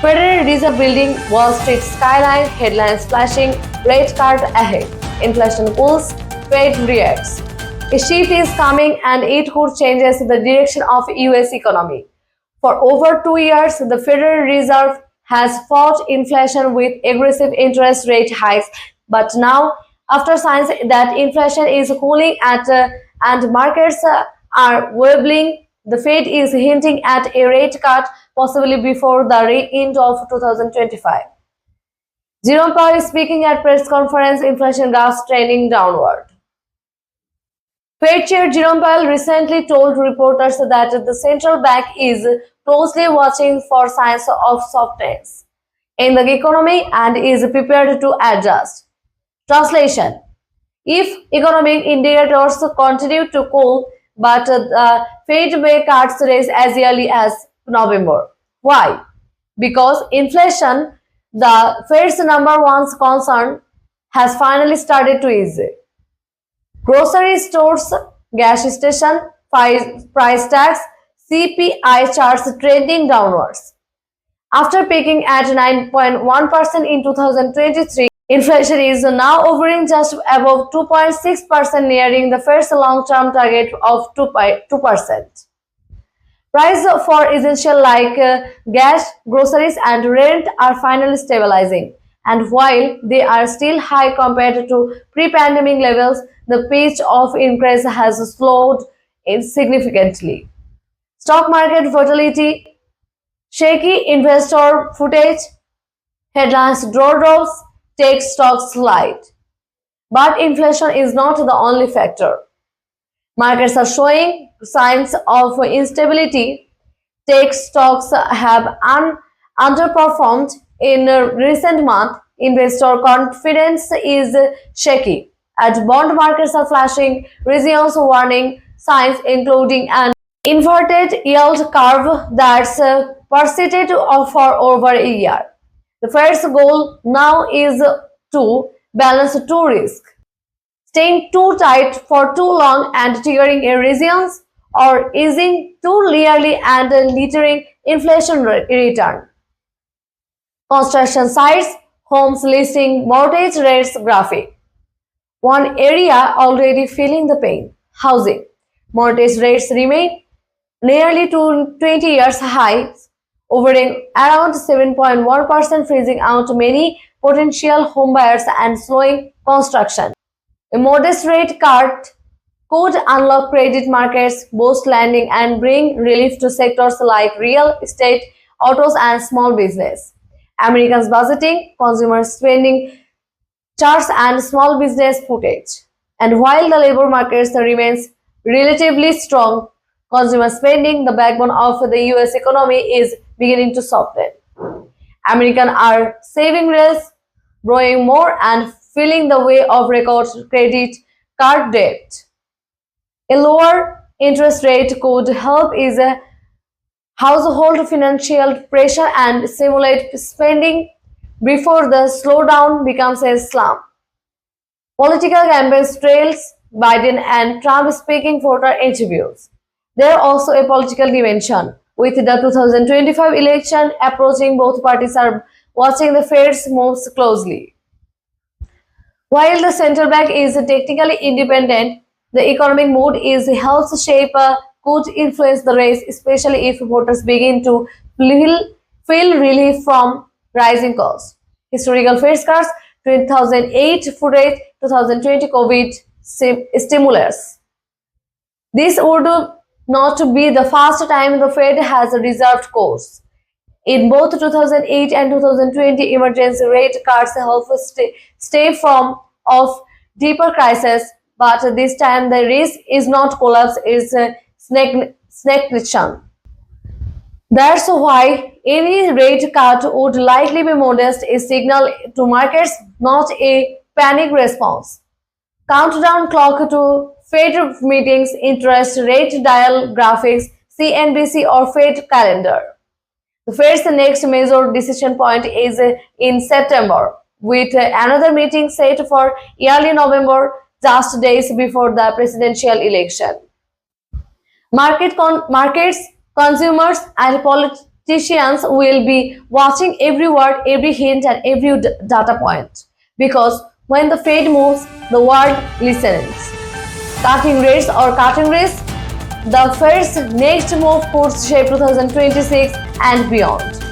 Federal Reserve building Wall Street skyline, headlines flashing, rate card ahead. Inflation cools, Fed reacts. A shift is coming and it could change the direction of US economy. For over 2 years, the Federal Reserve has fought inflation with aggressive interest rate hikes, but now, after signs that inflation is cooling and markets are wobbling, the Fed is hinting at a rate cut possibly before the end of 2025. Jerome Powell is speaking at press conference, inflation graphs trending downward. Fed Chair Jerome Powell recently told reporters that the central bank is closely watching for signs of softness in the economy and is prepared to adjust. Translation: if economic indicators continue to cool, but the Fed may cut rates as early as November. Why? Because inflation, the Fed's number one concern, has finally started to ease. Grocery stores, gas station, price tags, CPI charts trending downwards. After peaking at 9.1% in 2023, inflation is now hovering just above 2.6%, nearing the Fed's long-term target of 2%. Prices for essentials like gas, groceries, and rent are finally stabilizing. And while they are still high compared to pre-pandemic levels, the pace of increase has slowed significantly. Stock market volatility, shaky investor footage, headlines drawdrops, take stocks light. But inflation is not the only factor. Markets are showing signs of instability. Tech stocks have underperformed in recent months. Investor confidence is shaky, and bond markets are flashing resilience warning signs, including an inverted yield curve that's persisted for over a year. The Fed's goal now is to balance two risks: staying too tight for too long and triggering a resilience, or easing too early and littering inflation return. Construction sites, homes listing, mortgage rates graphic. One area already feeling the pain: housing. Mortgage rates remain nearly to 20 years highs, hovering around 7.1%, freezing out many potential homebuyers and slowing construction. A modest rate cut could unlock credit markets, boost lending, and bring relief to sectors like real estate, autos, and small business. Americans budgeting, consumer spending charts, and small business footage. And while the labor market remains relatively strong, consumer spending, the backbone of the US economy, is beginning to soften. Americans are saving less, borrowing more, and feeling the weight of record credit card debt. A lower interest rate could help ease household financial pressure and stimulate spending before the slowdown becomes a slump. Political campaigns trails Biden and Trump speaking for their interviews. There is also a political dimension. With the 2025 election approaching, both parties are watching the Fed's moves closely. While the central bank is technically independent, the economic mood helps shape could influence the race, especially if voters begin to feel relief from rising costs. Historical Fed cuts, 2008 footage, 2020 COVID stimulus. This would not be the first time the Fed has reserved course. In both 2008 and 2020, emergency rate cuts helped stay from of deeper crisis, but this time the risk is not collapse, it's stagnation. That's why any rate cut would likely be modest, a signal to markets, not a panic response. Countdown clock to Fed meetings, interest rate dial graphics, CNBC or Fed calendar. The Fed's next major decision point is in September, with another meeting set for early November, just days before the presidential election. Markets, consumers, and statisticians will be watching every word, every hint, and every data point. Because when the Fed moves, the world listens. Cutting rates or cutting risk, the Fed's next move could shape 2026 and beyond.